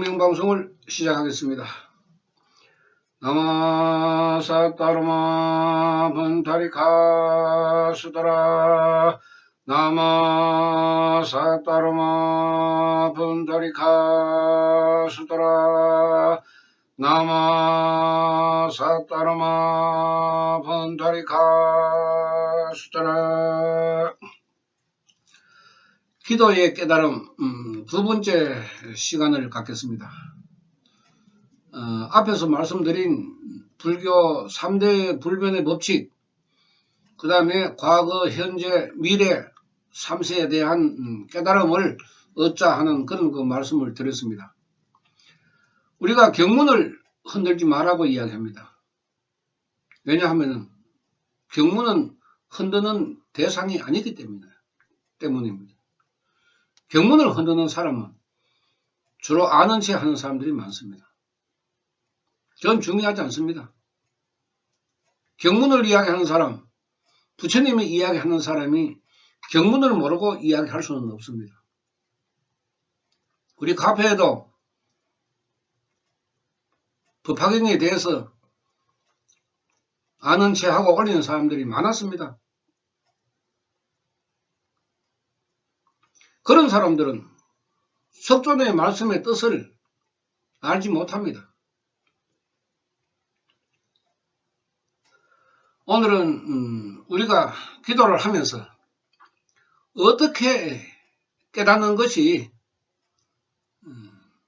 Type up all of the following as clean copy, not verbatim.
성명방송을 시작하겠습니다. 나마사따르마 분타리카수다라 나마사따르마 분타리카수다라 나마사따르마 분타리카수다라. 기도의 깨달음 두 번째 시간을 갖겠습니다. 앞에서 말씀드린 불교 3대 불변의 법칙, 그 다음에 과거, 현재, 미래 3세에 대한 깨달음을 얻자 하는 그런 그 말씀을 드렸습니다. 우리가 경문을 흔들지 말라고 이야기합니다. 왜냐하면 경문은 흔드는 대상이 아니기 때문입니다. 경문을 흔드는 사람은 주로 아는 체 하는 사람들이 많습니다. 전 중요하지 않습니다. 경문을 이야기하는 사람, 부처님이 이야기하는 사람이 경문을 모르고 이야기할 수는 없습니다. 우리 카페에도 법화경에 대해서 아는 체 하고 올리는 사람들이 많았습니다. 그런 사람들은 석존의 말씀의 뜻을 알지 못합니다. 오늘은 우리가 기도를 하면서 어떻게 깨닫는 것이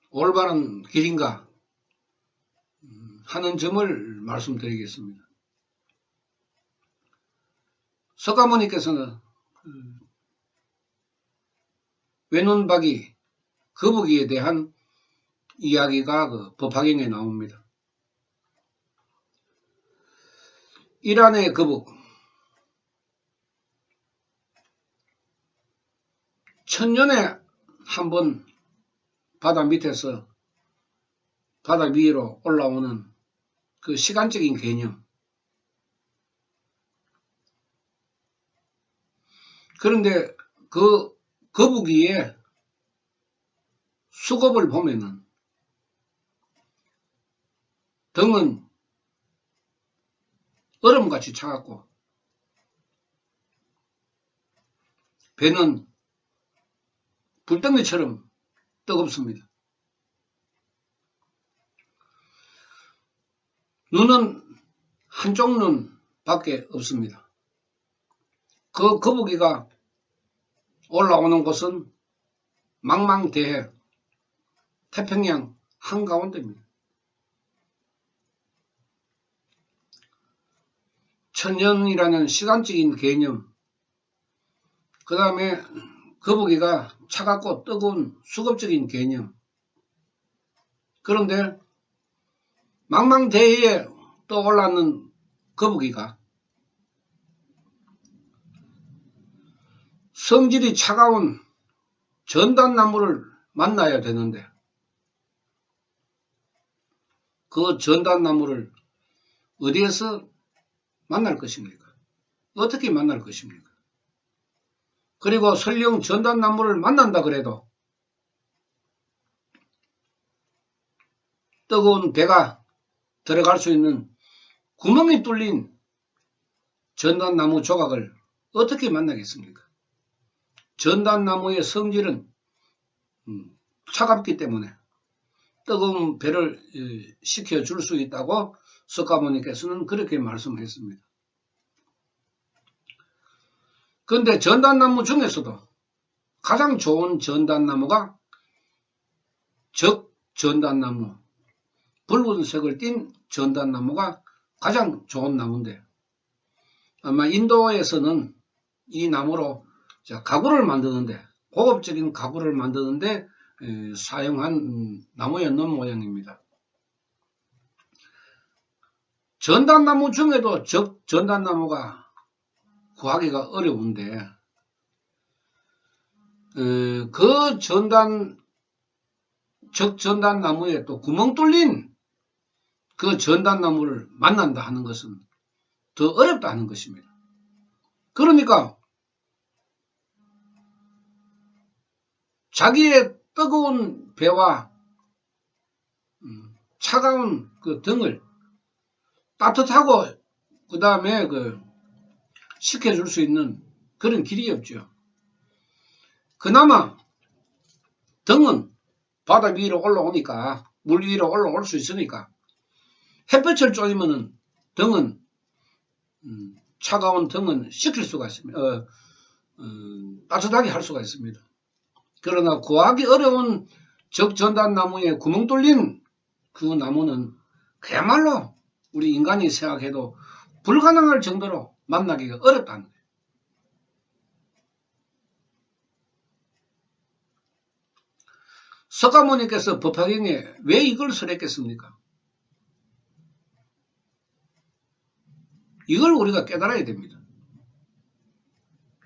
올바른 길인가 하는 점을 말씀드리겠습니다. 석가모니께서는 외눈박이, 거북이에 대한 이야기가 그 법화경에 나옵니다. 이란의 거북, 천년에 한 번 바다 밑에서 바다 위로 올라오는 그 시간적인 개념. 그런데 그 거북이의 수급을 보면은 등은 얼음같이 차갑고 배는 불덩이처럼 뜨겁습니다. 눈은 한쪽 눈밖에 없습니다. 그 거북이가 올라오는 곳은 망망대해 태평양 한가운데입니다. 천년이라는 시간적인 개념, 그 다음에 거북이가 차갑고 뜨거운 수급적인 개념. 그런데 망망대해에 떠올랐는 거북이가 성질이 차가운 전단나무를 만나야 되는데 그 전단나무를 어디에서 만날 것입니까? 어떻게 만날 것입니까? 그리고 설령 전단나무를 만난다 그래도 뜨거운 배가 들어갈 수 있는 구멍이 뚫린 전단나무 조각을 어떻게 만나겠습니까? 전단나무의 성질은 차갑기 때문에 뜨거운 배를 식혀줄 수 있다고 석가모니께서는 그렇게 말씀했습니다. 그런데 전단나무 중에서도 가장 좋은 전단나무가 적전단나무, 붉은색을 띤 전단나무가 가장 좋은 나무인데 아마 인도에서는 이 나무로 가구를 만드는데, 고급적인 가구를 만드는데 사용한 나무였는 모양입니다. 전단나무 중에도 적전단나무가 구하기가 어려운데 그 적전단나무에 또 구멍 뚫린 그 전단나무를 만난다 하는 것은 더 어렵다 하는 것입니다. 그러니까 자기의 뜨거운 배와 차가운 그 등을 따뜻하고 그 다음에 식혀줄 수 있는 그런 길이 없죠. 그나마 등은 바다 위로 올라오니까, 물 위로 올라올 수 있으니까 햇볕을 쬐면은 등은 차가운 등은 식힐 수가 있습니다. 따뜻하게 할 수가 있습니다. 그러나 구하기 어려운 적전단나무에 구멍 뚫린 그 나무는 그야말로 우리 인간이 생각해도 불가능할 정도로 만나기가 어렵다는 거예요. 석가모니께서 법화경에 왜 이걸 설했겠습니까? 이걸 우리가 깨달아야 됩니다.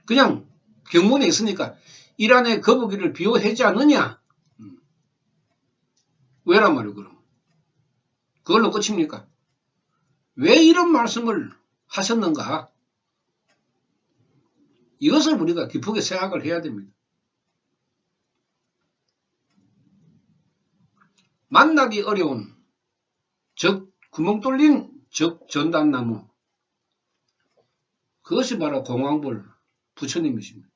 그냥 경문에 있으니까 이란의 거북이를 비유하지 않느냐? 왜란 말이에요, 그럼? 그걸로 끝입니까? 왜 이런 말씀을 하셨는가? 이것을 우리가 깊게 생각을 해야 됩니다. 만나기 어려운 구멍 뚫린 적전단나무, 그것이 바로 공황불 부처님이십니다.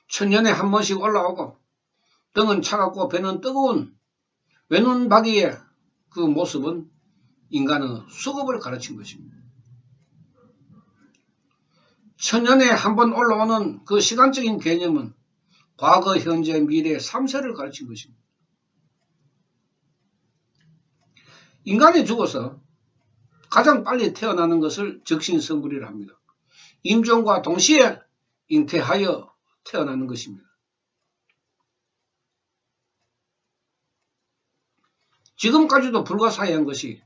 천년에 한 번씩 올라오고 등은 차갑고 배는 뜨거운 외눈박이의 그 모습은 인간의 수급을 가르친 것입니다. 천년에 한 번 올라오는 그 시간적인 개념은 과거, 현재, 미래 3세를 가르친 것입니다. 인간이 죽어서 가장 빨리 태어나는 것을 적신성불이라 합니다. 임종과 동시에 잉태하여 태어나는 것입니다. 지금까지도 불가사의한 것이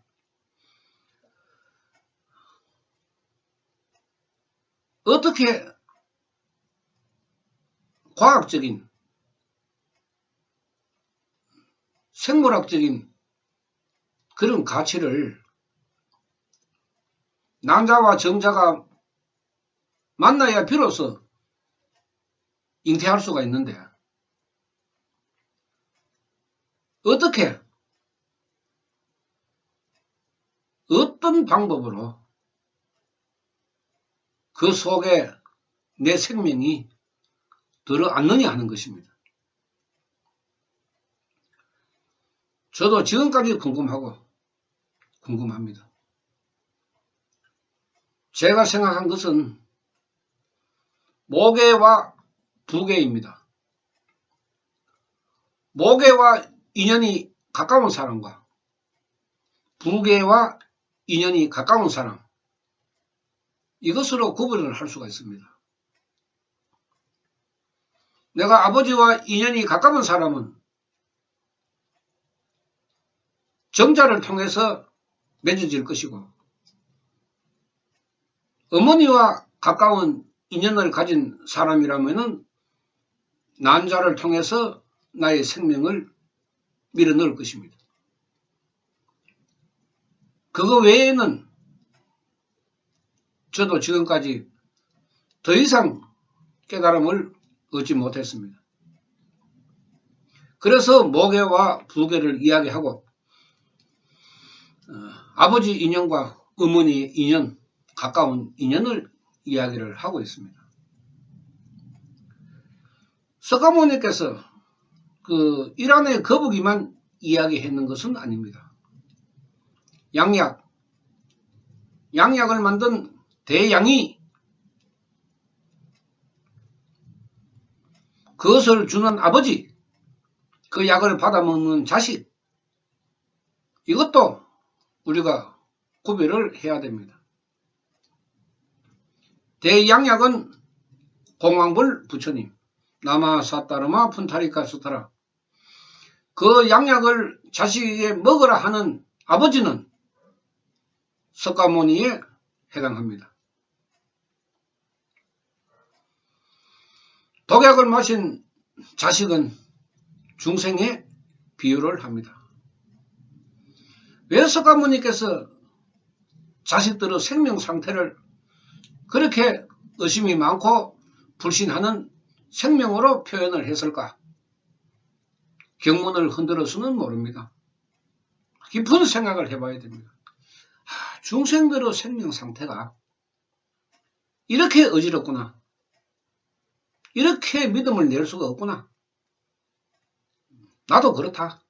어떻게 과학적인, 생물학적인 그런 가치를 남자와 정자가 만나야 비로소 잉태할 수가 있는데 어떻게 어떤 방법으로 그 속에 내 생명이 들어앉느냐 하는 것입니다. 저도 지금까지 궁금합니다. 제가 생각한 것은 모계와 부계입니다. 모계와 인연이 가까운 사람과 부계와 인연이 가까운 사람, 이것으로 구분을 할 수가 있습니다. 내가 아버지와 인연이 가까운 사람은 정자를 통해서 맺어질 것이고, 어머니와 가까운 인연을 가진 사람이라면 난자를 통해서 나의 생명을 밀어넣을 것입니다. 그거 외에는 저도 지금까지 더 이상 깨달음을 얻지 못했습니다. 그래서 모계와 부계를 이야기하고 아버지 인연과 어머니의 인연, 가까운 인연을 이야기를 하고 있습니다. 석가모니께서 그 이란의 거북이만 이야기했는 것은 아닙니다. 양약을 만든 대양이 그것을 주는 아버지, 그 약을 받아먹는 자식, 이것도 우리가 구별을 해야 됩니다. 대양약은 공황불 부처님, 나마사따르마 푼타리카스타라, 그 양약을 자식에게 먹으라 하는 아버지는 석가모니에 해당합니다. 독약을 마신 자식은 중생에 비유를 합니다. 왜 석가모니께서 자식들의 생명 상태를 그렇게 의심이 많고 불신하는 생명으로 표현을 했을까? 경문을 흔들어서는 모릅니다. 깊은 생각을 해봐야 됩니다. 중생들의 생명 상태가 이렇게 어지럽구나. 이렇게 믿음을 낼 수가 없구나. 나도 그렇다.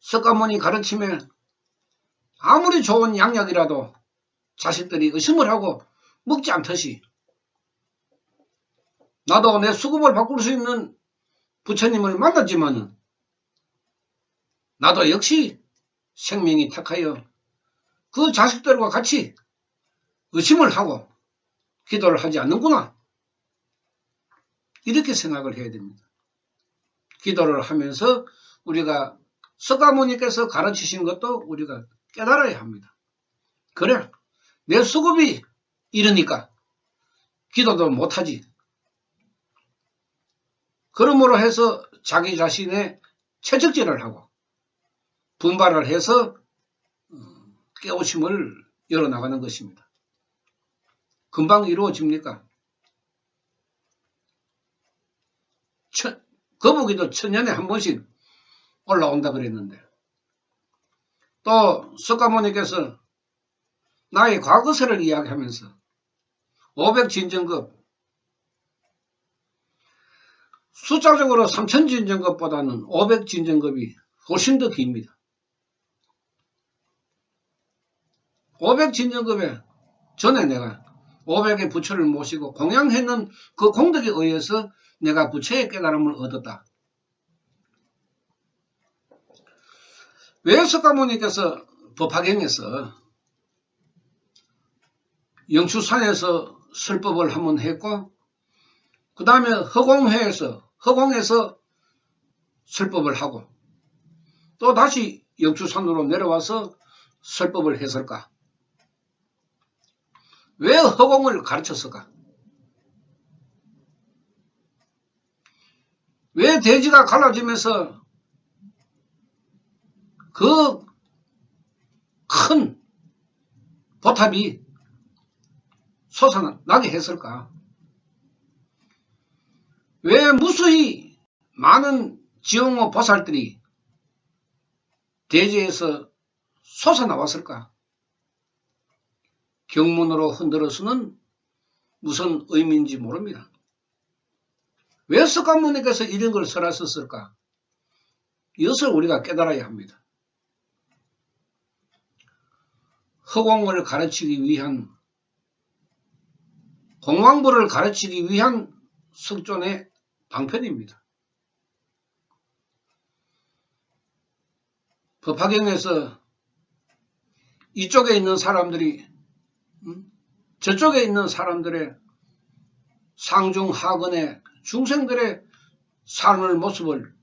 석가모니 가르침에 아무리 좋은 양약이라도 자식들이 의심을 하고 먹지 않듯이 나도 내 수급을 바꿀 수 있는 부처님을 만났지만은 나도 역시 생명이 택하여 그 자식들과 같이 의심을 하고 기도를 하지 않는구나. 이렇게 생각을 해야 됩니다. 기도를 하면서 우리가 석가모니께서 가르치신 것도 우리가 깨달아야 합니다. 그래, 내 수급이 이러니까 기도도 못하지. 그러므로 해서 자기 자신의 채찍질을 하고 분발을 해서 깨우침을 열어나가는 것입니다. 금방 이루어집니까? 거북이도 천년에 한 번씩 올라온다 그랬는데 또 석가모니께서 나의 과거세를 이야기하면서 500진정급 숫자적으로 3000진정급보다는 500진정급이 훨씬 더 깁니다. 500진정급에 전에 내가 500의 부처를 모시고 공양했는 그 공덕에 의해서 내가 부처의 깨달음을 얻었다. 왜 석가모니께서 법화경에서 영추산에서 설법을 한번 했고 그 다음에 허공에서 설법을 하고 또 다시 영추산으로 내려와서 설법을 했을까? 왜 허공을 가르쳤을까? 왜 대지가 갈라지면서 그 큰 보탑이 솟아나게 했을까? 왜 무수히 많은 지용호 보살들이 대지에서 솟아나왔을까? 경문으로 흔들어서는 무슨 의미인지 모릅니다. 왜 석가모니께서 이런 걸 설하셨을까? 이것을 우리가 깨달아야 합니다. 허공을 가르치기 위한 공황부를 가르치기 위한 석존의 방편입니다. 법화경에서 이쪽에 있는 사람들이 저쪽에 있는 사람들의 상중하근의 중생들의 삶의 모습을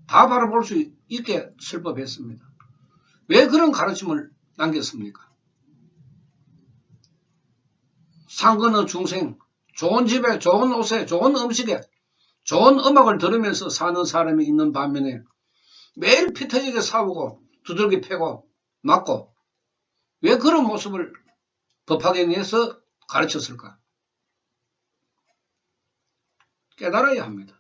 다 바라볼 수 있게 설법했습니다. 왜 그런 가르침을 남겼습니까? 상근의 중생, 좋은 집에, 좋은 옷에, 좋은 음식에, 좋은 음악을 들으면서 사는 사람이 있는 반면에 매일 피 터지게 싸우고 두들기 패고 맞고 왜 그런 모습을 법화경에서 가르쳤을까? 깨달아야 합니다.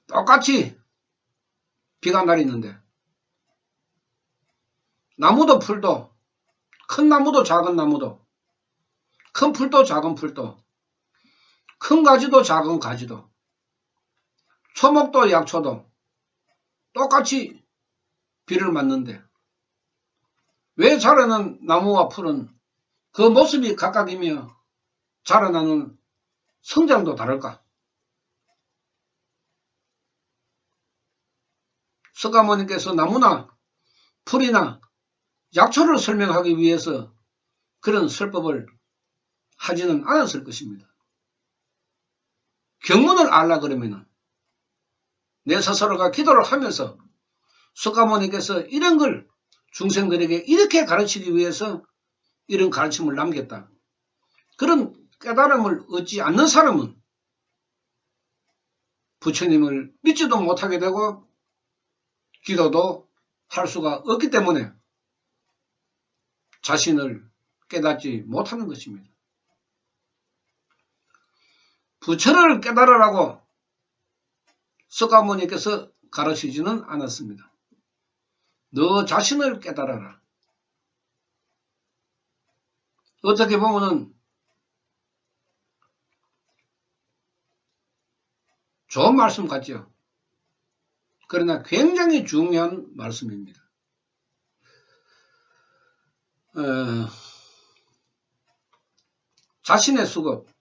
똑같이 비가 내리는데 나무도 풀도 큰 나무도 작은 나무도 큰 풀도 작은 풀도 큰 가지도 작은 가지도 초목도 약초도 똑같이 비를 맞는데 왜 자라는 나무와 풀은 그 모습이 각각이며 자라나는 성장도 다를까? 석가모니께서 나무나 풀이나 약초를 설명하기 위해서 그런 설법을 하지는 않았을 것입니다. 경문을 알라 그러면은 내 스스로가 기도를 하면서 석가모니께서 이런 걸 중생들에게 이렇게 가르치기 위해서 이런 가르침을 남겼다. 그런 깨달음을 얻지 않는 사람은 부처님을 믿지도 못하게 되고 기도도 할 수가 없기 때문에 자신을 깨닫지 못하는 것입니다. 부처를 깨달으라고 석가모니께서 가르치지는 않았습니다. 너 자신을 깨달아라. 어떻게 보면은 좋은 말씀 같죠. 그러나 굉장히 중요한 말씀입니다. 자신의 수급,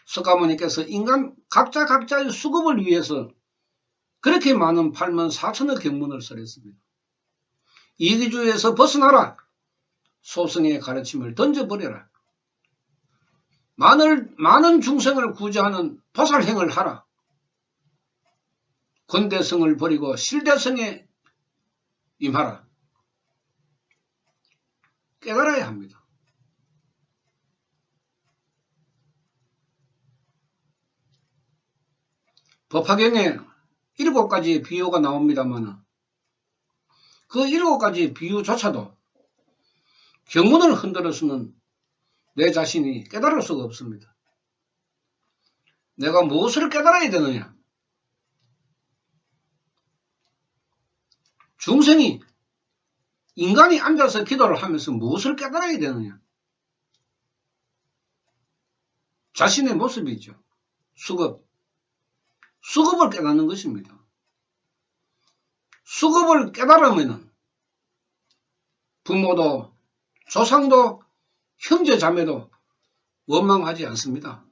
석가모니께서 인간 각자의 수급을 위해서 그렇게 많은 84,000의 경문을 설했습니다. 이기주의에서 벗어나라. 소승의 가르침을 던져버려라. 많은 중생을 구제하는 보살행을 하라. 근대성을 버리고 실대성에 임하라. 깨달아야 합니다. 법화경에 7가지의 비유가 나옵니다만 그 7가지 비유조차도 경문을 흔들어서는 내 자신이 깨달을 수가 없습니다. 내가 무엇을 깨달아야 되느냐? 중생이 인간이 앉아서 기도를 하면서 무엇을 깨달아야 되느냐? 자신의 모습이죠. 수급을 깨닫는 것입니다. 수급을 깨달으면 부모도 조상도 형제 자매도 원망하지 않습니다.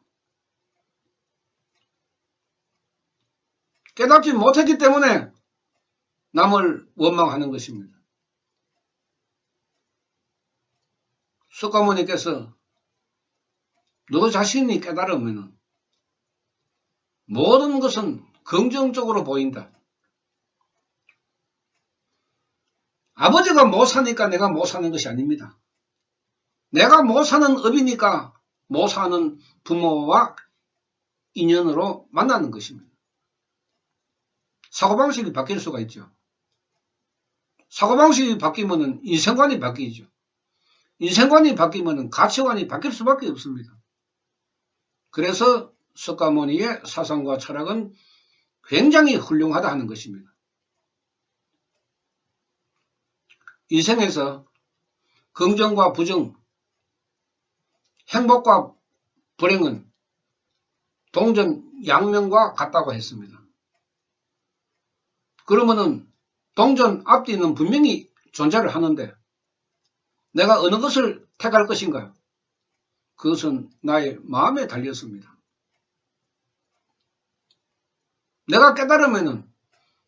깨닫지 못했기 때문에 남을 원망하는 것입니다. 석가모니께서 너 자신이 깨달으면 모든 것은 긍정적으로 보인다. 아버지가 못 사니까 내가 못 사는 것이 아닙니다. 내가 못 사는 업이니까 못 사는 부모와 인연으로 만나는 것입니다. 사고방식이 바뀔 수가 있죠. 사고방식이 바뀌면 인생관이 바뀌죠. 인생관이 바뀌면 가치관이 바뀔 수밖에 없습니다. 그래서 석가모니의 사상과 철학은 굉장히 훌륭하다 하는 것입니다. 인생에서 긍정과 부정, 행복과 불행은 동전 양면과 같다고 했습니다. 그러면은 동전 앞뒤는 분명히 존재를 하는데 내가 어느 것을 택할 것인가? 그것은 나의 마음에 달렸습니다. 내가 깨달으면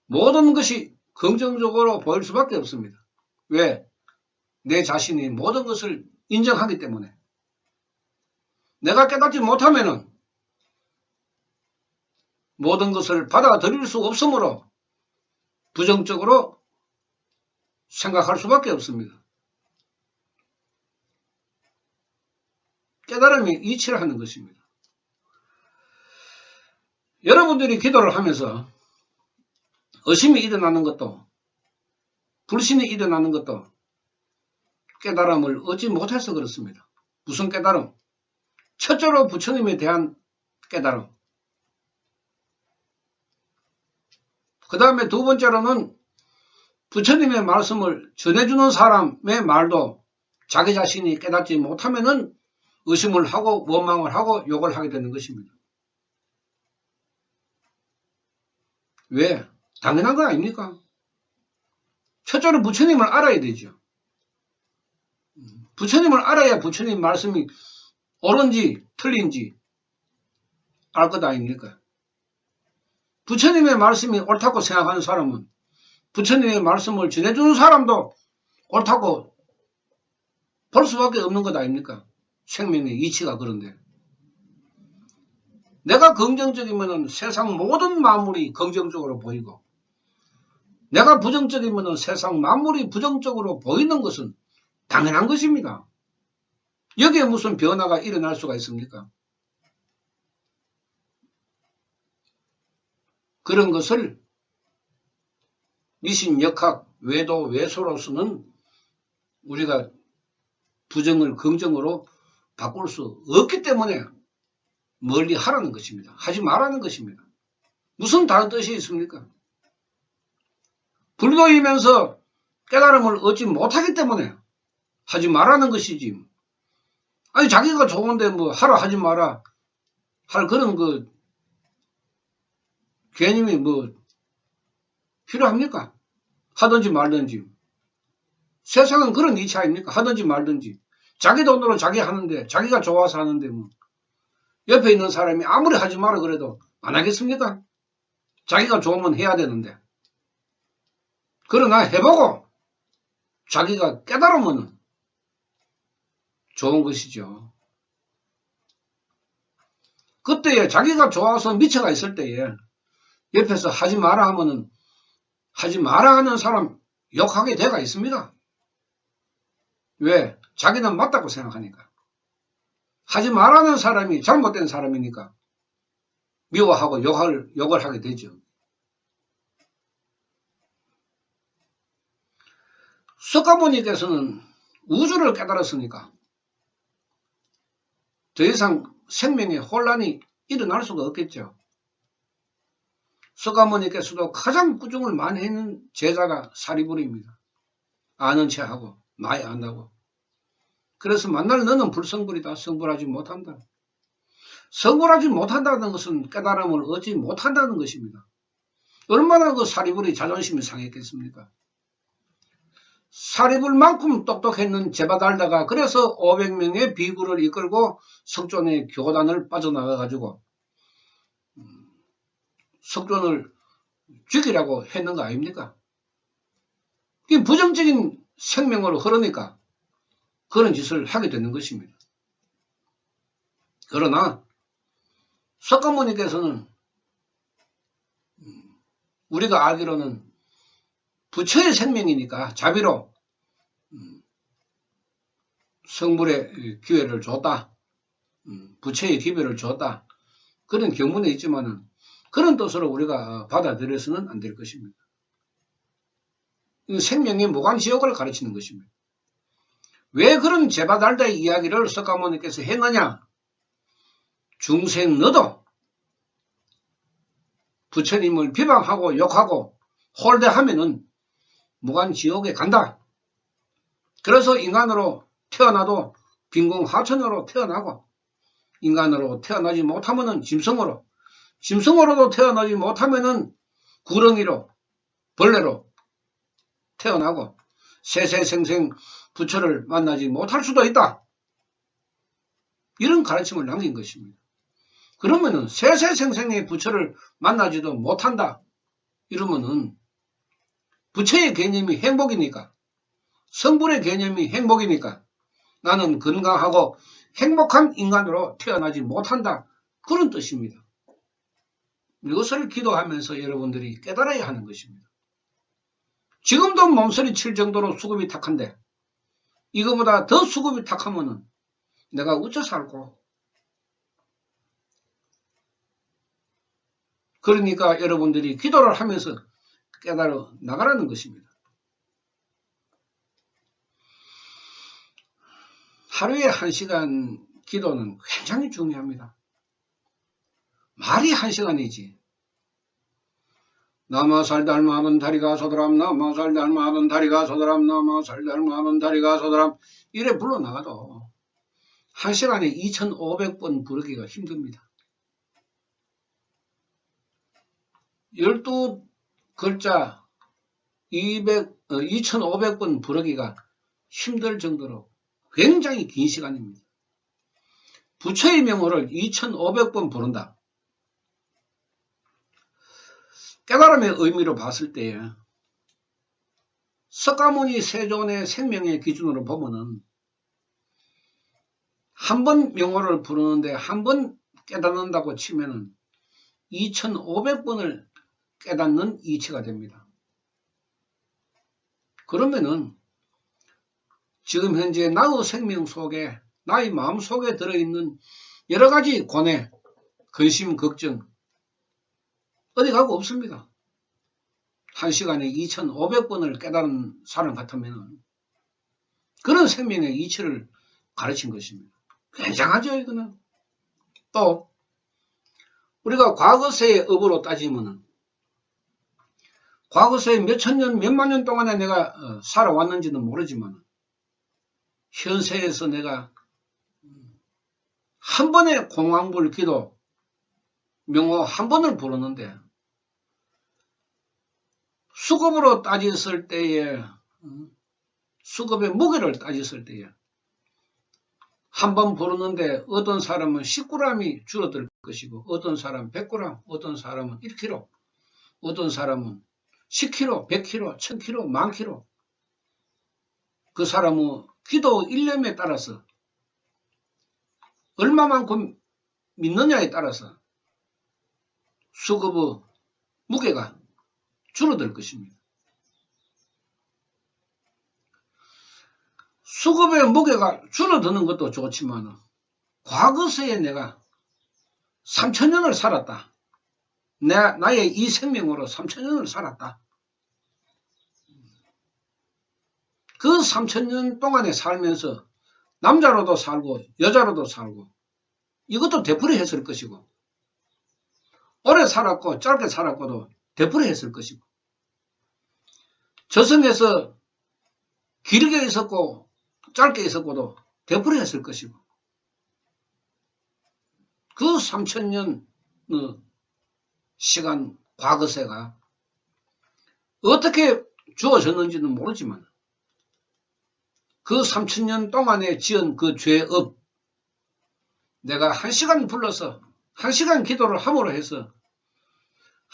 모든 것이 긍정적으로 보일 수밖에 없습니다. 왜? 내 자신이 모든 것을 인정하기 때문에. 내가 깨닫지 못하면 모든 것을 받아들일 수 없으므로 부정적으로 생각할 수밖에 없습니다. 깨달음이 이치를 하는 것입니다. 여러분들이 기도를 하면서 의심이 일어나는 것도 불신이 일어나는 것도 깨달음을 얻지 못해서 그렇습니다. 무슨 깨달음? 첫째로 부처님에 대한 깨달음. 그 다음에 두 번째로는 부처님의 말씀을 전해주는 사람의 말도 자기 자신이 깨닫지 못하면은 의심을 하고 원망을 하고 욕을 하게 되는 것입니다. 왜? 당연한 거 아닙니까? 첫째로 부처님을 알아야 되죠. 부처님을 알아야 부처님 말씀이 옳은지 틀린지 알 것 아닙니까? 부처님의 말씀이 옳다고 생각하는 사람은 부처님의 말씀을 전해주는 사람도 옳다고 볼 수밖에 없는 것 아닙니까? 생명의 이치가 그런데. 내가 긍정적이면 세상 모든 만물이 긍정적으로 보이고 내가 부정적이면 세상 만물이 부정적으로 보이는 것은 당연한 것입니다. 여기에 무슨 변화가 일어날 수가 있습니까? 그런 것을 미신, 역학, 외도, 외소로서는 우리가 부정을 긍정으로 바꿀 수 없기 때문에 멀리 하라는 것입니다. 하지 말라는 것입니다. 무슨 다른 뜻이 있습니까? 불교이면서 깨달음을 얻지 못하기 때문에 하지 말라는 것이지. 아니 자기가 좋은데 뭐 하라 하지 마라 할 그런 그 개념이 뭐 필요합니까? 하든지 말든지. 세상은 그런 이치 아닙니까? 하든지 말든지. 자기 돈으로 자기 하는데 자기가 좋아서 하는데 뭐 옆에 있는 사람이 아무리 하지 마라 그래도 안 하겠습니까? 자기가 좋으면 해야 되는데. 그러나 해보고 자기가 깨달으면 좋은 것이죠. 그때에 자기가 좋아서 미쳐가 있을 때에 옆에서 하지 마라 하면은 하지 마라 하는 사람 욕하게 돼가 있습니다. 왜? 자기는 맞다고 생각하니까. 하지 말라는 사람이 잘못된 사람이니까 미워하고 욕을 하게 되죠. 석가모니께서는 우주를 깨달았으니까 더 이상 생명에 혼란이 일어날 수가 없겠죠. 석가모니께서도 가장 꾸중을 많이 했는 제자가 사리부리입니다. 아는 체하고 많이 안다고. 그래서 만날 너는 불성불이다. 성불하지 못한다. 성불하지 못한다는 것은 깨달음을 얻지 못한다는 것입니다. 얼마나 그 사리불이 자존심이 상했겠습니까? 사리불만큼 똑똑했는 제바달다가 그래서 500명의 비구를 이끌고 석존의 교단을 빠져나가가지고 석존을 죽이라고 했는 거 아닙니까? 이 부정적인 생명으로 흐르니까 그런 짓을 하게 되는 것입니다. 그러나 석가모니께서는 우리가 알기로는 부처의 생명이니까 자비로 성불의 기회를 줬다. 부처의 기회를 줬다. 그런 경문에 있지만은 그런 뜻으로 우리가 받아들여서는 안 될 것입니다. 생명의 무관지옥을 가르치는 것입니다. 왜 그런 제바달다의 이야기를 석가모니께서 했느냐? 중생 너도 부처님을 비방하고 욕하고 홀대하면은 무관지옥에 간다. 그래서 인간으로 태어나도 빈궁하천으로 태어나고 인간으로 태어나지 못하면은 짐승으로도 태어나지 못하면은 구렁이로 벌레로 태어나고 세세생생 부처를 만나지 못할 수도 있다. 이런 가르침을 남긴 것입니다. 그러면은 세세생생의 부처를 만나지도 못한다. 이러면은 부처의 개념이 행복이니까 성불의 개념이 행복이니까 나는 건강하고 행복한 인간으로 태어나지 못한다. 그런 뜻입니다. 이것을 기도하면서 여러분들이 깨달아야 하는 것입니다. 지금도 몸서리 칠 정도로 수급이 탁한데 이거보다 더 수급이 탁하면은 내가 어째 살고. 그러니까 여러분들이 기도를 하면서 깨달아 나가라는 것입니다. 하루에 1시간 기도는 굉장히 중요합니다. 말이 1시간이지. 나마살 달마하던 다리가 서더람 나마살 달마하던 다리가 서더람 나마살 달마하던 다리가 서더람 이래 불러나가도 1시간에 2500번 부르기가 힘듭니다. 12글자 2500번 부르기가 힘들 정도로 굉장히 긴 시간입니다. 부처의 명호를 2500번 부른다. 깨달음의 의미로 봤을 때에 석가모니 세존의 생명의 기준으로 보면은 한 번 명호를 부르는데 한 번 깨닫는다고 치면은 2500번을 깨닫는 이치가 됩니다. 그러면은 지금 현재 나의 생명 속에 나의 마음 속에 들어있는 여러 가지 고뇌, 근심, 걱정 어디 가고 없습니다. 1시간에 2500번을 깨달은 사람 같으면 그런 생명의 이치를 가르친 것입니다. 굉장하죠 이거는. 또 우리가 과거세의 업으로 따지면은 과거세 몇천 년, 몇만 년 동안에 내가 살아왔는지는 모르지만 현세에서 내가 한 번의 공황불 기도 명호 한 번을 부르는데 수급으로 따졌을 때에 수급의 무게를 따졌을 때에 한 번 부르는데 어떤 사람은 10g이 줄어들 것이고 어떤 사람은 100g, 어떤 사람은 1kg, 어떤 사람은 10kg, 100kg, 1000kg, 10,000kg. 그 사람은 기도 일념에 따라서 얼마만큼 믿느냐에 따라서 수급의 무게가 줄어들 것입니다. 수급의 무게가 줄어드는 것도 좋지만 과거세에 내가 3000년을 살았다. 나의 이 생명으로 3000년을 살았다. 그 3000년 동안에 살면서 남자로도 살고 여자로도 살고 이것도 되풀이했을 것이고 오래 살았고 짧게 살았고도 되풀이했을 것이고 저승에서 길게 있었고 짧게 있었고도 되풀이했을 것이고 그 3000년 시간 과거세가 어떻게 주어졌는지는 모르지만 그 3000년 동안에 지은 그 죄업 내가 1시간 불러서 1시간 기도를 함으로 해서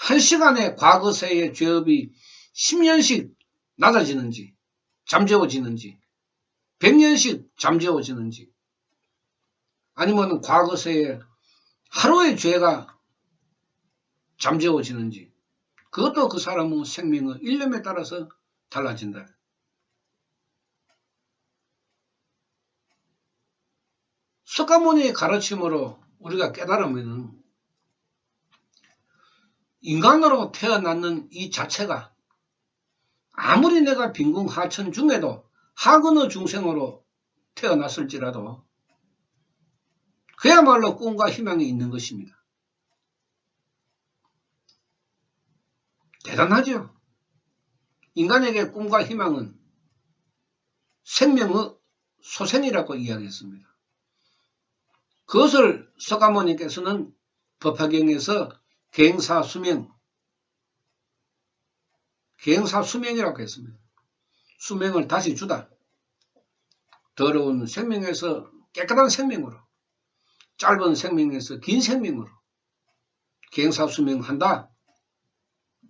1시간의 과거세의 죄업이 10년씩 낮아지는지 잠재워지는지 100년씩 잠재워지는지 아니면 과거세의 하루의 죄가 잠재워지는지 그것도 그 사람의 생명의 일념에 따라서 달라진다. 석가모니의 가르침으로 우리가 깨달으면 인간으로 태어났는 이 자체가 아무리 내가 빈궁하천 중에도 하근의 중생으로 태어났을지라도 그야말로 꿈과 희망이 있는 것입니다. 대단하죠. 인간에게 꿈과 희망은 생명의 소생이라고 이야기했습니다. 그것을 석가모니께서는 법화경에서 계행사수명이라고 했습니다. 수명을 다시 주다. 더러운 생명에서 깨끗한 생명으로, 짧은 생명에서 긴 생명으로 계행사수명한다.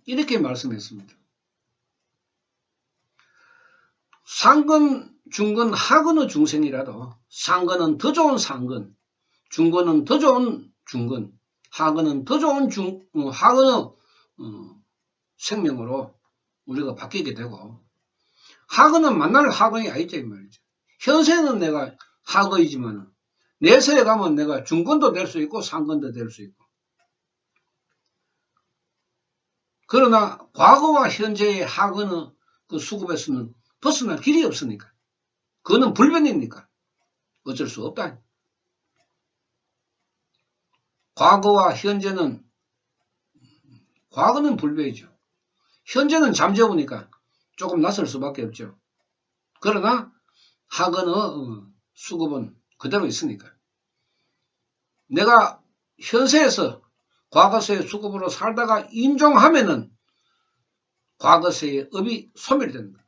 이렇게 말씀했습니다. 상근, 중근, 하근의 중생이라도 상근은 더 좋은 상근, 중근은 더 좋은 중근, 하근은 더 좋은 하근의 생명으로 우리가 바뀌게 되고 하근은 만날 하근이 아니죠 이 말이죠. 현세는 내가 하근이지만 내세에 가면 내가 중근도 될 수 있고 상근도 될 수 있고 그러나 과거와 현재의 하근의 그 수급에서는 벗어날 길이 없으니까 그거는 불변이니까 어쩔 수 없다. 과거와 현재는 과거는 불변이죠. 현재는 잠재우니까 조금 낯설 수밖에 없죠. 그러나 하근의 수급은 그대로 있으니까 내가 현세에서 과거세의 수급으로 살다가 인종하면은 과거세의 업이 소멸됩니다.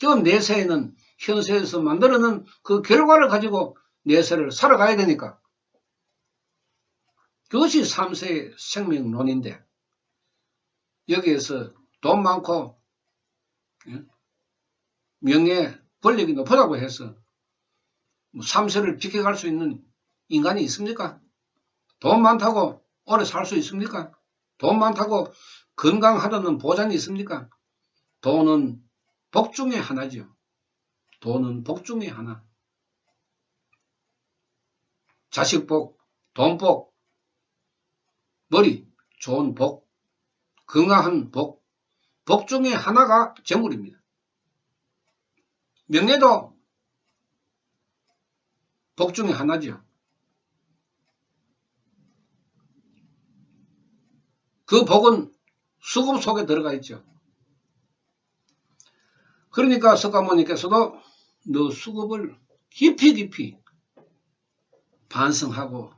그럼 내세에는 현세에서 만들어낸 그 결과를 가지고 내세를 살아가야 되니까 그것이 3세의 생명론인데 여기에서 돈 많고 명예, 권력이 높다고 해서 3세를 지켜갈 수 있는 인간이 있습니까? 돈 많다고 오래 살 수 있습니까? 돈 많다고 건강하다는 보장이 있습니까? 돈은 복 중에 하나죠. 돈은 복 중에 하나. 자식 복, 돈 복, 머리, 좋은 복, 건강한 복, 복 중에 하나가 재물입니다. 명예도 복 중에 하나죠. 그 복은 수급 속에 들어가 있죠. 그러니까 석가모니께서도 너 수급을 깊이 반성하고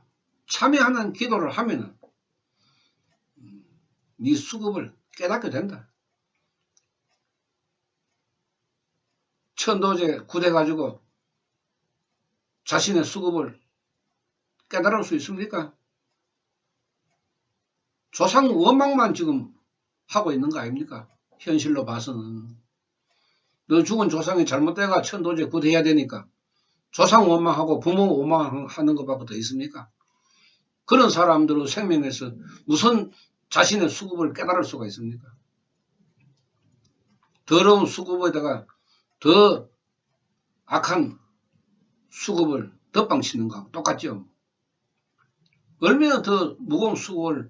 참여하는 기도를 하면은 네 수급을 깨닫게 된다. 천도제 구대 가지고 자신의 수급을 깨달을 수 있습니까? 조상 원망만 지금 하고 있는 거 아닙니까? 현실로 봐서는. 너 죽은 조상이 잘못돼가 천도제 구대해야 되니까 조상 원망하고 부모 원망하는 것밖에 더 있습니까? 그런 사람들의 생명에서 무슨 자신의 수급을 깨달을 수가 있습니까? 더러운 수급에다가 더 악한 수급을 덧방치는 거하고 똑같죠. 얼마나 더 무거운 수급을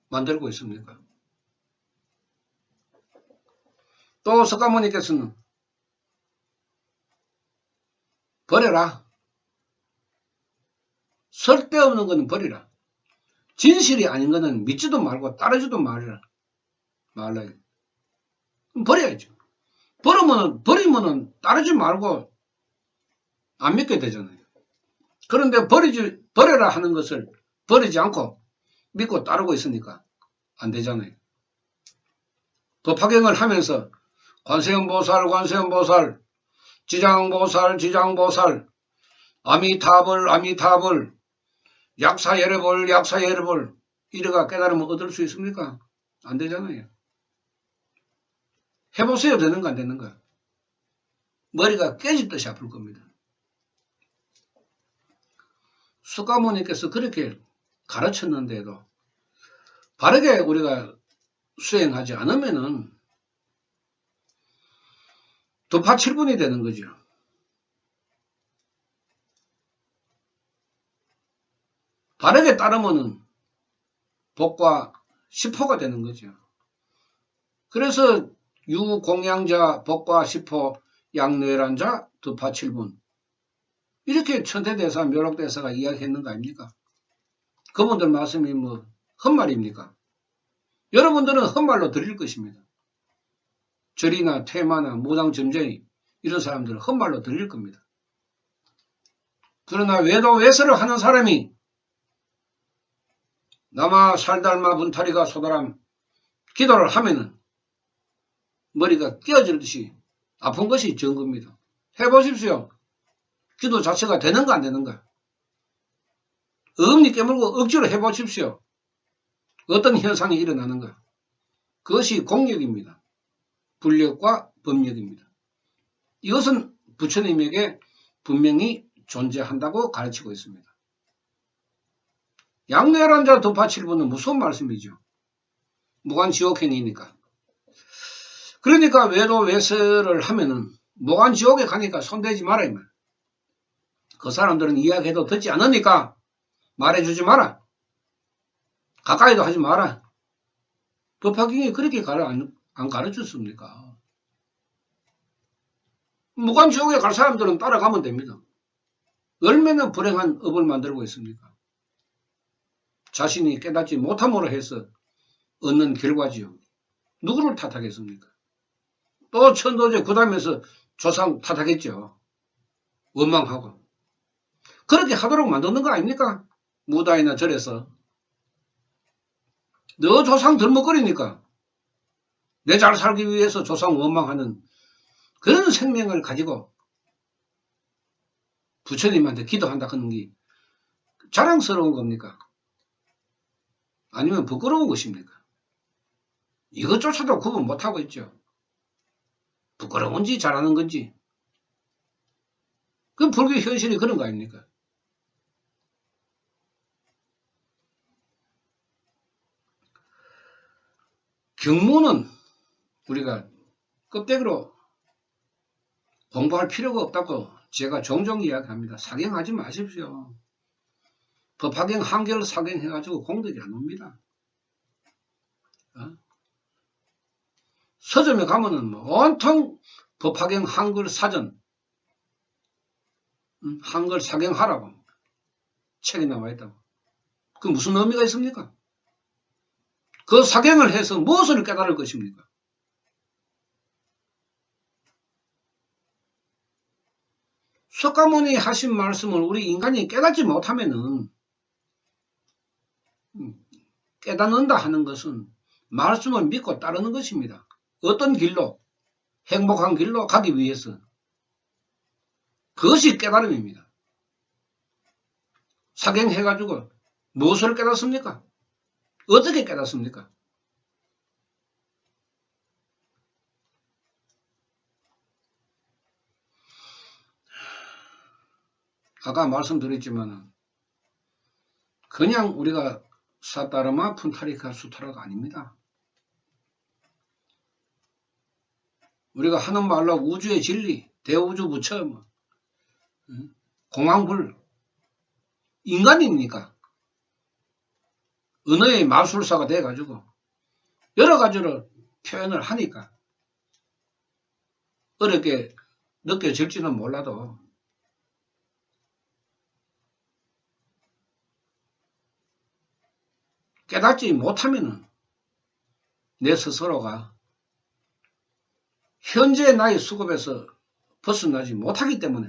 만들고 있습니까? 또 석가모니께서는 버려라. 쓸데없는 거는 버리라. 진실이 아닌 거는 믿지도 말고 따르지도 말라. 버려야죠. 버리면은 따르지 말고 안 믿게 되잖아요. 그런데 버려라 하는 것을 버리지 않고 믿고 따르고 있으니까 안 되잖아요. 법화경을 하면서 관세음보살, 지장보살, 아미타불, 약사예르볼 이래가 깨달으면 얻을 수 있습니까? 안 되잖아요. 해보세요. 되는가 안 되는가? 머리가 깨집듯이 아플 겁니다. 석가모니께서 그렇게 가르쳤는데도 바르게 우리가 수행하지 않으면은 도파칠분이 되는 거죠. 바르게 따르면은 복과 시포가 되는 거죠. 그래서 유공양자, 복과 시포, 양뇌란자, 도파칠분 이렇게 천태대사, 묘록대사가 이야기했는 거 아닙니까? 그분들 말씀이 뭐 헛말입니까? 여러분들은 헛말로 들릴 것입니다. 절이나 퇴마나 무당점쟁이 이런 사람들은 헛말로 들릴 겁니다. 그러나 외도 외설을 하는 사람이 남아 살달마 분타리가 소다람 기도를 하면은 머리가 끼어질듯이 아픈 것이 증거입니다. 해보십시오. 기도 자체가 되는가 안 되는가. 어금니 깨물고 억지로 해보십시오. 어떤 현상이 일어나는가. 그것이 공력입니다. 불력과 법력입니다. 이것은 부처님에게 분명히 존재한다고 가르치고 있습니다. 양뇌란자 도파칠분은 무슨 말씀이죠? 무간지옥행이니까. 그러니까 외도 외설을 하면은 무간지옥에 가니까 손대지 마라 이 말. 그 사람들은 이야기해도 듣지 않으니까 말해주지 마라. 가까이도 하지 마라. 법화경이 그렇게 안 가르쳤습니까? 무간지옥에 갈 사람들은 따라가면 됩니다. 얼마나 불행한 업을 만들고 있습니까? 자신이 깨닫지 못함으로 해서 얻는 결과지요. 누구를 탓하겠습니까? 또 천도제 구담에서 조상 탓하겠죠. 원망하고. 그렇게 하도록 만드는 거 아닙니까? 무다이나 절에서. 너 조상 덜먹거리니까 내 잘 살기 위해서 조상 원망하는 그런 생명을 가지고 부처님한테 기도한다 하는 게 자랑스러운 겁니까? 아니면 부끄러운 것입니까? 이것조차도 구분 못하고 있죠. 부끄러운지 잘하는 건지. 그 불교 현실이 그런 거 아닙니까? 경무는 우리가 껍데기로 공부할 필요가 없다고 제가 종종 이야기합니다. 사경하지 마십시오. 법화경 한결 사경해가지고 공덕이 안 옵니다. 서점에 가면은 온통 법화경 한글 사전, 한글 사경하라고 책이 나와 있다고. 그 무슨 의미가 있습니까? 그 사경을 해서 무엇을 깨달을 것입니까? 석가모니 하신 말씀을 우리 인간이 깨닫지 못하면은, 깨닫는다 하는 것은 말씀을 믿고 따르는 것입니다. 어떤 길로? 행복한 길로 가기 위해서. 그것이 깨달음입니다. 사경해가지고 무엇을 깨닫습니까? 어떻게 깨닫습니까? 아까 말씀드렸지만 그냥 우리가 사타르마 푼타리카 수타라가 아닙니다. 우리가 하는 말로 우주의 진리, 대우주 부처, 공황불, 인간이니까 언어의 마술사가 돼가지고 여러 가지로 표현을 하니까 어렵게 느껴질지는 몰라도 깨닫지 못하면은 내 스스로가 현재 나의 수급에서 벗어나지 못하기 때문에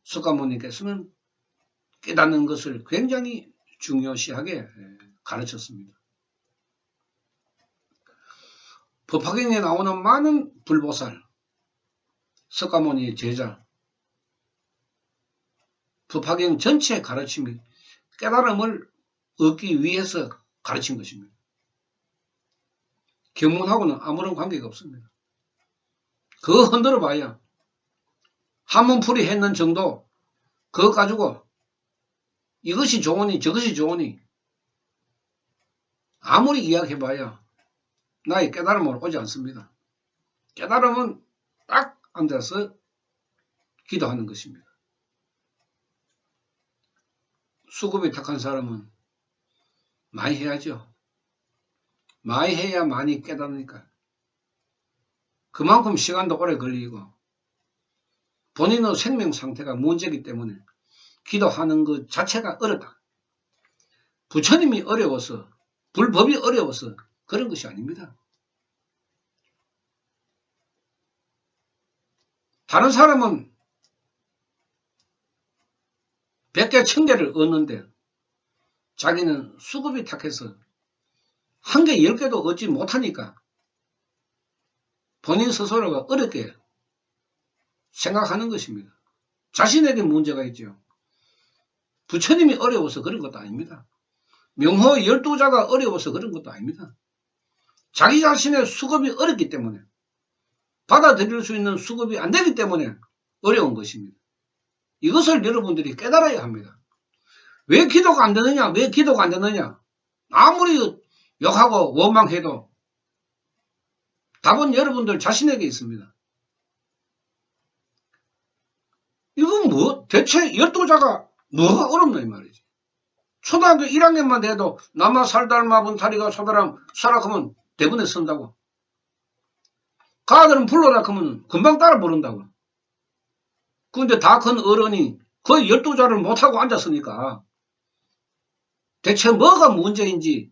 석가모니께서는 깨닫는 것을 굉장히 중요시하게 가르쳤습니다. 법화경에 나오는 많은 불보살, 석가모니의 제자, 법화경 전체의 가르침이 깨달음을 얻기 위해서 가르친 것입니다. 경문하고는 아무런 관계가 없습니다. 그거 흔들어 봐야 한문풀이 했는 정도 그거 가지고 이것이 좋으니 저것이 좋으니 아무리 이야기해봐야 나의 깨달음으로 오지 않습니다. 깨달음은 딱 앉아서 기도하는 것입니다. 수급이 탁한 사람은 많이 해야죠. 많이 해야 많이 깨닫으니까. 그만큼 시간도 오래 걸리고 본인의 생명 상태가 문제이기 때문에 기도하는 것 자체가 어렵다. 부처님이 어려워서, 불법이 어려워서 그런 것이 아닙니다. 다른 사람은 100개, 1000개를 얻는데 자기는 수급이 탁해서 1개, 10개도 얻지 못하니까 본인 스스로가 어렵게 생각하는 것입니다. 자신에게 문제가 있죠. 부처님이 어려워서 그런 것도 아닙니다. 명호 12자가 어려워서 그런 것도 아닙니다. 자기 자신의 수급이 어렵기 때문에 받아들일 수 있는 수급이 안 되기 때문에 어려운 것입니다. 이것을 여러분들이 깨달아야 합니다. 왜 기도가 안 되느냐? 왜 기도가 안 되느냐? 아무리 욕하고 원망해도 답은 여러분들 자신에게 있습니다. 이건 뭐 대체 12자가 뭐가 어렵나 이 말이지. 초등학교 1학년만 돼도 남아 살달마 분타리가 소다람 사락하면 대본에 쓴다고. 가들은 불러라 하면 금방 따라 부른다고. 근데 다 큰 어른이 거의 12자를 못하고 앉았으니까 대체 뭐가 문제인지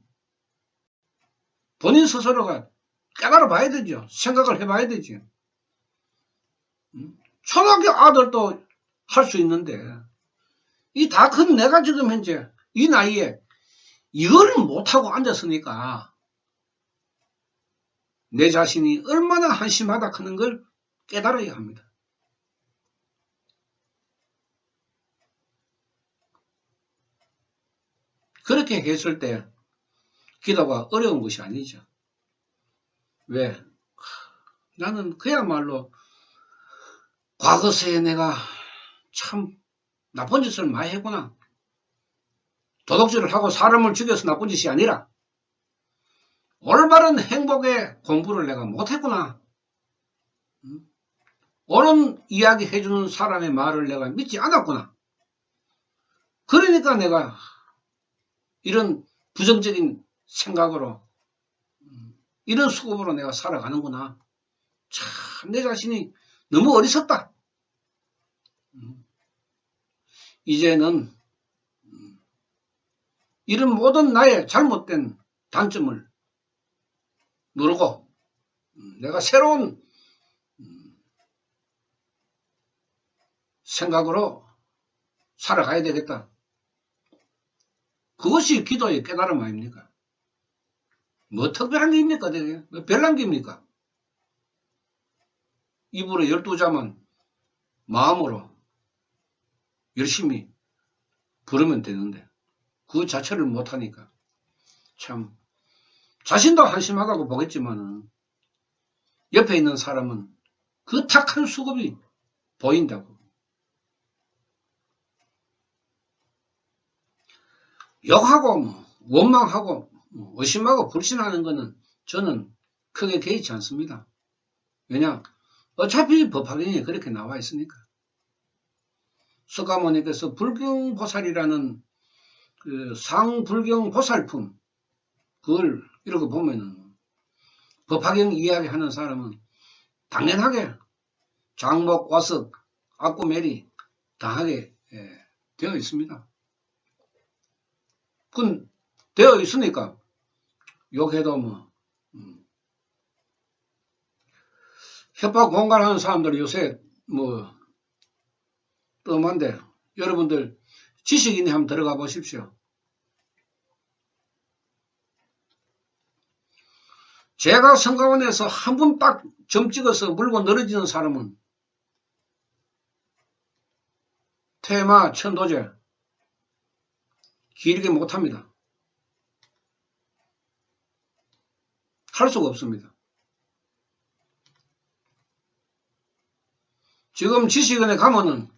본인 스스로가 깨달아 봐야 되죠. 생각을 해봐야 되죠. 초등학교 아들도 할 수 있는데 이 다 큰 내가 지금 현재 이 나이에 이걸 못하고 앉았으니까 내 자신이 얼마나 한심하다 하는 걸 깨달아야 합니다. 그렇게 했을 때 기도가 어려운 것이 아니죠. 왜? 나는 그야말로 과거세에 내가 참 나쁜 짓을 많이 했구나. 도둑질을 하고 사람을 죽여서 나쁜 짓이 아니라 올바른 행복의 공부를 내가 못했구나. 옳은 이야기 해주는 사람의 말을 내가 믿지 않았구나. 그러니까 내가 이런 부정적인 생각으로 이런 수급으로 내가 살아가는구나. 참 내 자신이 너무 어리석다. 이제는 이런 모든 나의 잘못된 단점을 누르고 내가 새로운 생각으로 살아가야 되겠다. 그것이 기도의 깨달음 아닙니까? 뭐 특별한 게 입니까? 되게? 별난 게 입니까? 입으로 12자만 마음으로 열심히 부르면 되는데 그 자체를 못하니까 참 자신도 한심하다고 보겠지만은 옆에 있는 사람은 그 탁한 수급이 보인다고. 욕하고 원망하고 의심하고 불신하는 것은 저는 크게 개의치 않습니다. 왜냐? 어차피 법화경에 그렇게 나와 있으니까. 석가모니께서 불경보살이라는 그 상불경보살품 그걸 읽어보면은 법화경 이야기하는 사람은 당연하게 장목, 와석, 악구매리 다하게 되어 있습니다. 그건 되어 있으니까 욕해도 협박 공갈하는 사람들 요새 뜸한데 여러분들 지식인에 한번 들어가 보십시오. 제가 성가원에서 한 번 딱 점 찍어서 물고 늘어지는 사람은 테마, 천도제 길게 못합니다. 할 수가 없습니다. 지금 지식인에 가면은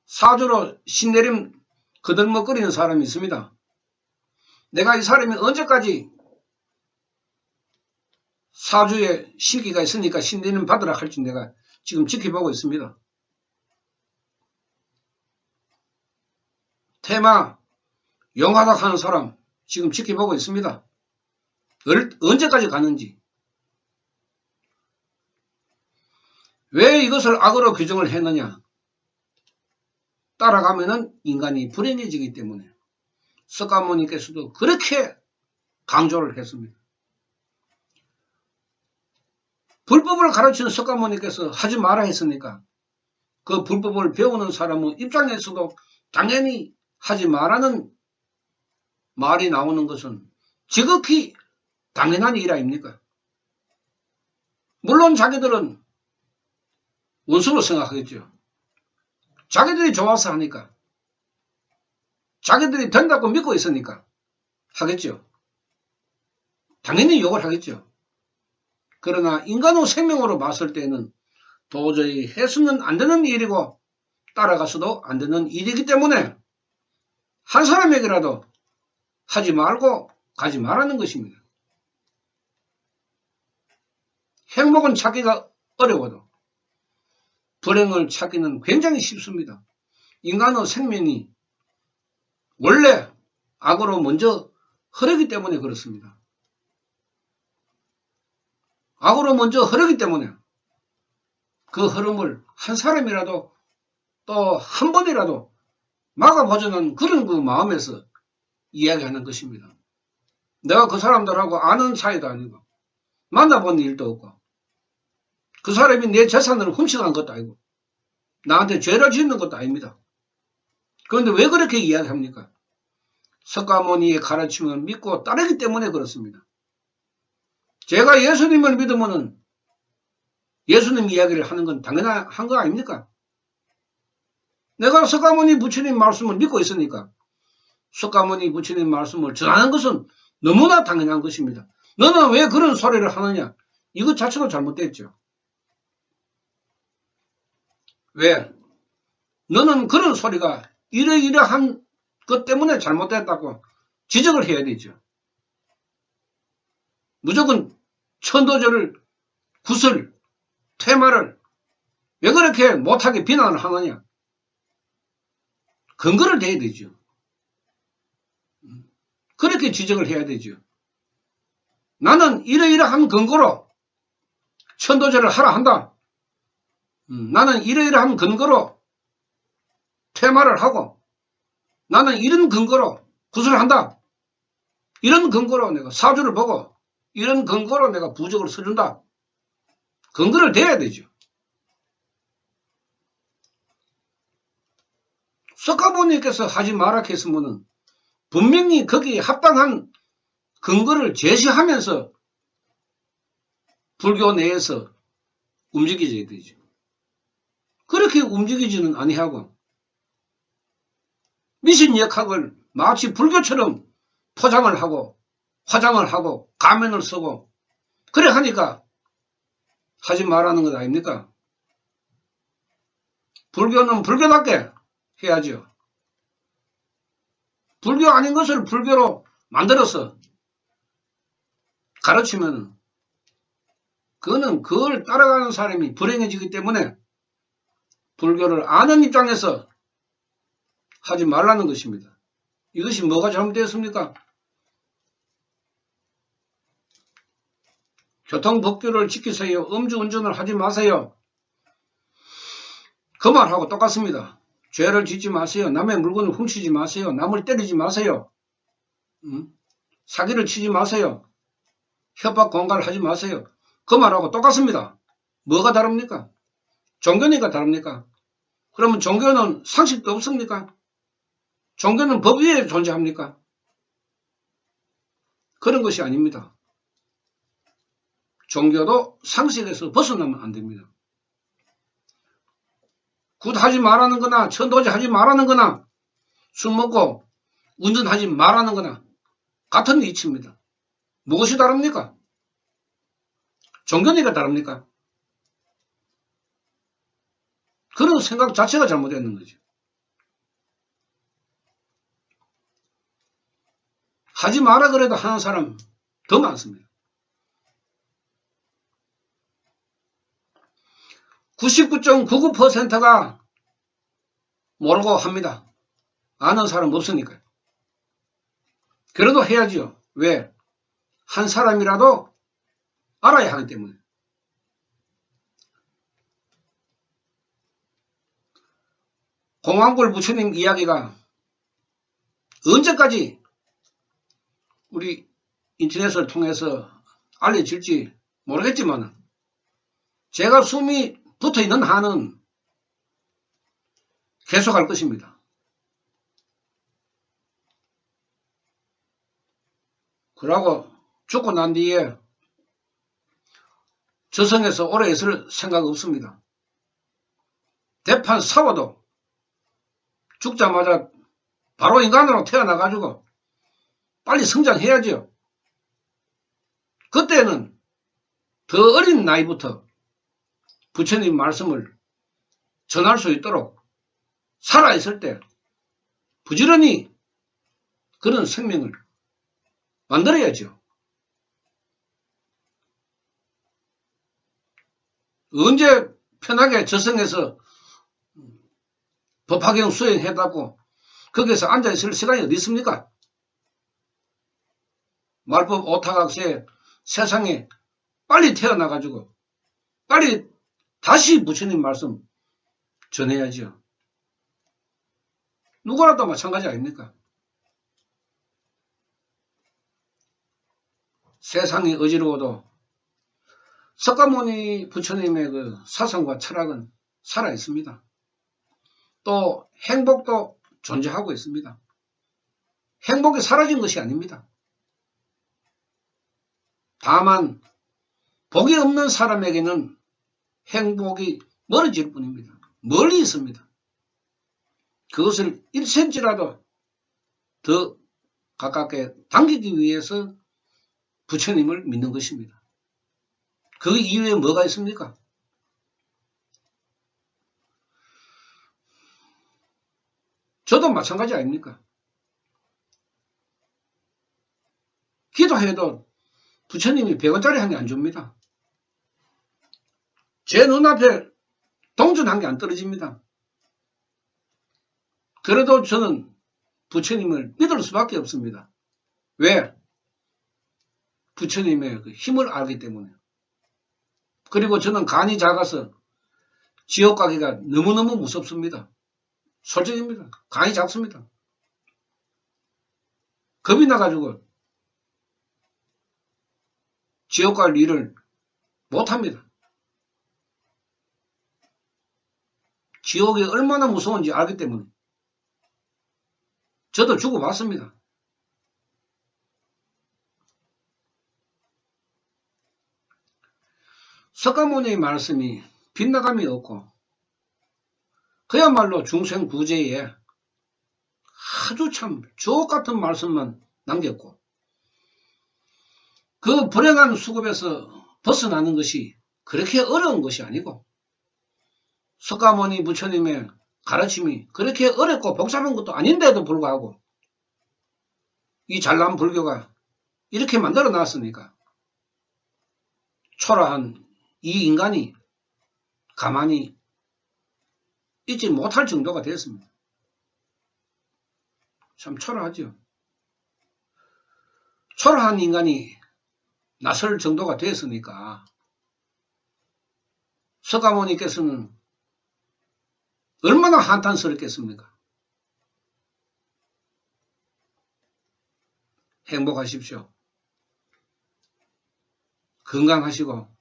사주로 신내림 거들먹거리는 사람이 있습니다. 내가 이 사람이 언제까지 사주에 시기가 있으니까 신내림 받으라 할지 내가 지금 지켜보고 있습니다. 테마 영하다 하는 사람 지금 지켜보고 있습니다. 언제까지 가는지. 왜 이것을 악으로 규정을 했느냐? 따라가면은 인간이 불행해지기 때문에 석가모니께서도 그렇게 강조를 했습니다. 불법을 가르치는 석가모니께서 하지 마라 했으니까 그 불법을 배우는 사람의 입장에서도 당연히 하지 말라는 말이 나오는 것은 지극히 당연한 일 아닙니까? 물론 자기들은 원수로 생각하겠죠. 자기들이 좋아서 하니까. 자기들이 된다고 믿고 있으니까 하겠죠. 당연히 욕을 하겠죠. 그러나 인간의 생명으로 봤을 때는 도저히 해서는 안 되는 일이고 따라가서도 안 되는 일이기 때문에 한 사람에게라도 하지 말고 가지 말라는 것입니다. 행복은 찾기가 어려워도 불행을 찾기는 굉장히 쉽습니다. 인간의 생명이 원래 악으로 먼저 흐르기 때문에 그렇습니다. 악으로 먼저 흐르기 때문에 그 흐름을 한 사람이라도 또 한 번이라도 막아보자는 그런 그 마음에서 이야기하는 것입니다. 내가 그 사람들하고 아는 사이도 아니고 만나본 일도 없고 그 사람이 내 재산을 훔쳐간 것도 아니고 나한테 죄를 짓는 것도 아닙니다. 그런데 왜 그렇게 이야기합니까? 석가모니의 가르침을 믿고 따르기 때문에 그렇습니다. 제가 예수님을 믿으면은 예수님 이야기를 하는 건 당연한 거 아닙니까? 내가 석가모니 부처님 말씀을 믿고 있으니까 석가모니 부처님 말씀을 전하는 것은 너무나 당연한 것입니다. 너는 왜 그런 소리를 하느냐? 이것 자체도 잘못됐죠. 왜? 너는 그런 소리가 이러이러한 것 때문에 잘못됐다고 지적을 해야 되죠. 무조건 천도제를 구설, 퇴마를 왜 그렇게 못하게 비난을 하느냐? 근거를 대야 되죠. 그렇게 지적을 해야 되죠. 나는 이러이러한 근거로 천도제를 하라 한다. 나는 이러이러한 근거로 퇴마를 하고 나는 이런 근거로 구슬한다. 이런 근거로 내가 사주를 보고 이런 근거로 내가 부적을 써준다. 근거를 대야 되죠. 석가모니께서 하지 마라 했으면은 분명히 거기에 합당한 근거를 제시하면서 불교 내에서 움직여져야 되죠. 그렇게 움직이지는 아니하고 미신역학을 마치 불교처럼 포장을 하고 화장을 하고 가면을 쓰고 그래 하니까 하지 말라는 것 아닙니까? 불교는 불교답게 해야죠. 불교 아닌 것을 불교로 만들어서 가르치면 그거는 그걸 따라가는 사람이 불행해지기 때문에 불교를 아는 입장에서 하지 말라는 것입니다. 이것이 뭐가 잘못되었습니까? 교통법규를 지키세요. 음주운전을 하지 마세요. 그 말하고 똑같습니다. 죄를 짓지 마세요. 남의 물건을 훔치지 마세요. 남을 때리지 마세요. 사기를 치지 마세요. 협박 공갈을 하지 마세요. 그 말하고 똑같습니다. 뭐가 다릅니까? 종교니까 다릅니까? 그러면 종교는 상식도 없습니까? 종교는 법 위에 존재합니까? 그런 것이 아닙니다. 종교도 상식에서 벗어나면 안 됩니다. 굿하지 말라는 거나 천도지 하지 말라는 거나 술 먹고 운전하지 말라는 거나 같은 이치입니다. 무엇이 다릅니까? 종교니까 다릅니까? 그런 생각 자체가 잘못되는 거죠. 하지 마라 그래도 하는 사람 더 많습니다. 99.99%가 모르고 합니다. 아는 사람 없으니까요. 그래도 해야죠. 왜? 한 사람이라도 알아야 하기 때문에. 공안골 부처님 이야기가 언제까지 우리 인터넷을 통해서 알려질지 모르겠지만 제가 숨이 붙어있는 한은 계속할 것입니다. 그러고 죽고 난 뒤에 저승에서 오래 있을 생각 없습니다. 대판 싸워도 죽자마자 바로 인간으로 태어나가지고 빨리 성장해야죠. 그때는 더 어린 나이부터 부처님 말씀을 전할 수 있도록 살아있을 때 부지런히 그런 생명을 만들어야죠. 언제 편하게 저승에서 법화경 수행해다고 거기서 앉아있을 시간이 어디 있습니까? 말법 오타각세 세상에 빨리 태어나가지고 빨리 다시 부처님 말씀 전해야죠. 누구라도 마찬가지 아닙니까? 세상이 어지러워도 석가모니 부처님의 그 사상과 철학은 살아있습니다. 또 행복도 존재하고 있습니다. 행복이 사라진 것이 아닙니다. 다만 복이 없는 사람에게는 행복이 멀어질 뿐입니다. 멀리 있습니다. 그것을 1cm라도 더 가깝게 당기기 위해서 부처님을 믿는 것입니다. 그 이후에 뭐가 있습니까? 저도 마찬가지 아닙니까? 기도해도 부처님이 100원짜리 한 개 안 줍니다. 제 눈앞에 동전 한 개 안 떨어집니다. 그래도 저는 부처님을 믿을 수밖에 없습니다. 왜? 부처님의 그 힘을 알기 때문에. 그리고 저는 간이 작아서 지옥 가기가 너무너무 무섭습니다. 솔직입니다. 간이 작습니다. 겁이 나가지고 지옥 갈 일을 못합니다. 지옥이 얼마나 무서운지 알기 때문에. 저도 죽어봤습니다. 석가모니의 말씀이 빗나감이 없고 그야말로 중생구제에 아주 참 주옥같은 말씀만 남겼고 그 불행한 수급에서 벗어나는 것이 그렇게 어려운 것이 아니고 석가모니 부처님의 가르침이 그렇게 어렵고 복잡한 것도 아닌데도 불구하고 이 잘난 불교가 이렇게 만들어 놨으니까 초라한 이 인간이 가만히 있지 못할 정도가 되었습니다. 참 초라하죠. 초라한 인간이 나설 정도가 되었으니까 석가모니께서는 얼마나 한탄스럽겠습니까? 행복하십시오. 건강하시고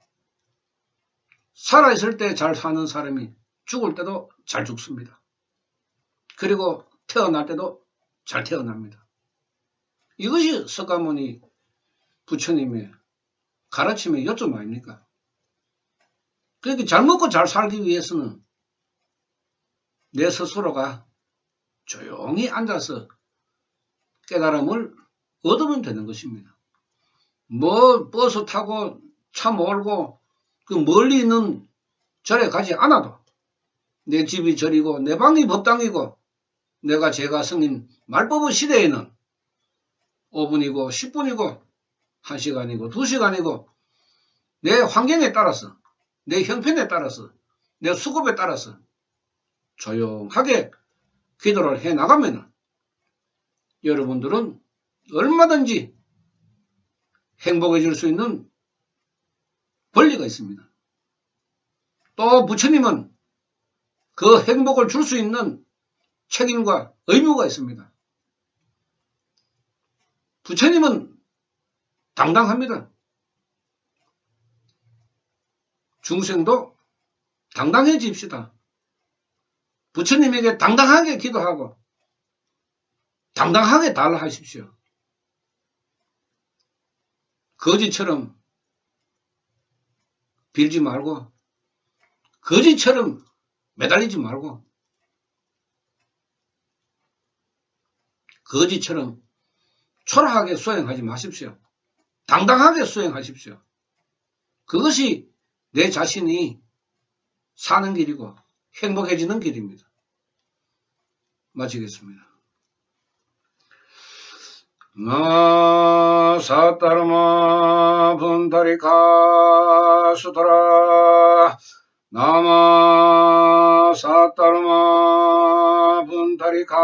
살아있을 때 잘 사는 사람이 죽을 때도 잘 죽습니다. 그리고 태어날 때도 잘 태어납니다. 이것이 석가모니 부처님의 가르침의 요점 아닙니까? 그러니까 잘 먹고 잘 살기 위해서는 내 스스로가 조용히 앉아서 깨달음을 얻으면 되는 것입니다. 뭐 버스 타고 차 몰고 그 멀리 있는 절에 가지 않아도 내 집이 절이고 내 방이 법당이고 내가 제가 성인 말법의 시대에는 5분이고 10분이고 1시간이고 2시간이고 내 환경에 따라서 내 형편에 따라서 내 수급에 따라서 조용하게 기도를 해 나가면 여러분들은 얼마든지 행복해질 수 있는 권리가 있습니다. 또 부처님은 그 행복을 줄 수 있는 책임과 의무가 있습니다. 부처님은 당당합니다. 중생도 당당해집시다. 부처님에게 당당하게 기도하고 당당하게 달라하십시오. 거지처럼 빌지 말고 거지처럼 매달리지 말고 거지처럼 초라하게 수행하지 마십시오. 당당하게 수행하십시오. 그것이 내 자신이 사는 길이고 행복해지는 길입니다. 마치겠습니다. 나 사타르마 분다리카 수타라 나마 사타르마 분다리카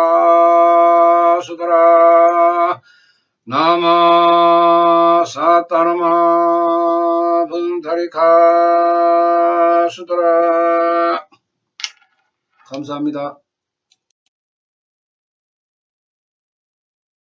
수타라 나마 사타르마 분다리카 수타라. 감사합니다.